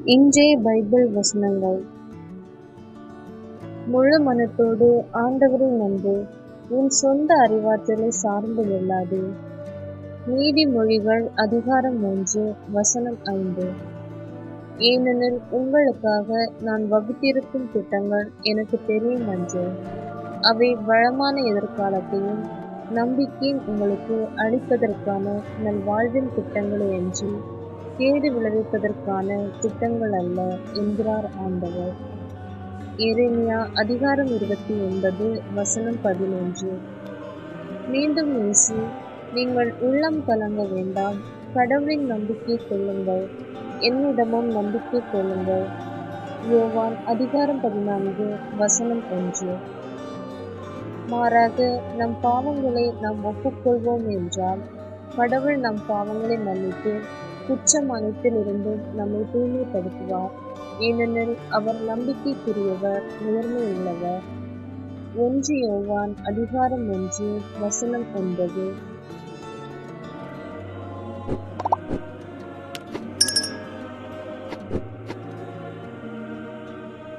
இன்றைய பைபிள் வசனங்கள். முழு மனத்தோடு ஆண்டவரை நம்பு, உன் சொந்த அறிவாற்றலை சார்ந்து கொள்ளாதே. நீதிமொழிகள் அதிகாரம் 3 வசனம் 5. ஏனெனில் உங்களுக்காக நான் வகுத்திருக்கும் திட்டங்கள் எனக்கு தெரியும் அன்று. அவை வளமான எதிர்காலத்தையும் நம்பிக்கையும் உங்களுக்கு அளிப்பதற்கான நல் வாழ்வின் திட்டங்களே அன்றி கேடு விளைவிப்பதற்கான திட்டங்கள் அல்ல என்கிறார் ஆண்டவர். எரேமியா அதிகாரம் 29 வசனம் 11. மீண்டும் இயேசு, நீங்கள் உள்ளம் கலங்க வேண்டாம், கடவுளின் நம்பிக்கை கொள்ளுங்கள், என்னிடமும் நம்பிக்கை கொள்ளுங்கள். யோவான் அதிகாரம் 14 வசனம் 1. மாறாக நம் பாவங்களை நாம் ஒப்புக்கொள்வோம் என்றால் கடவுள் நம் பாவங்களை மன்னித்து குற்றம் அனைத்திலிருந்தும் நம்மை தூய்மைப்படுத்துவார். ஏனெனில் அவர் நம்பிக்கைக்குரியவர், நேர்மை உள்ளவர். 1 யோவான் அதிகாரம் 1 வசனம் 9.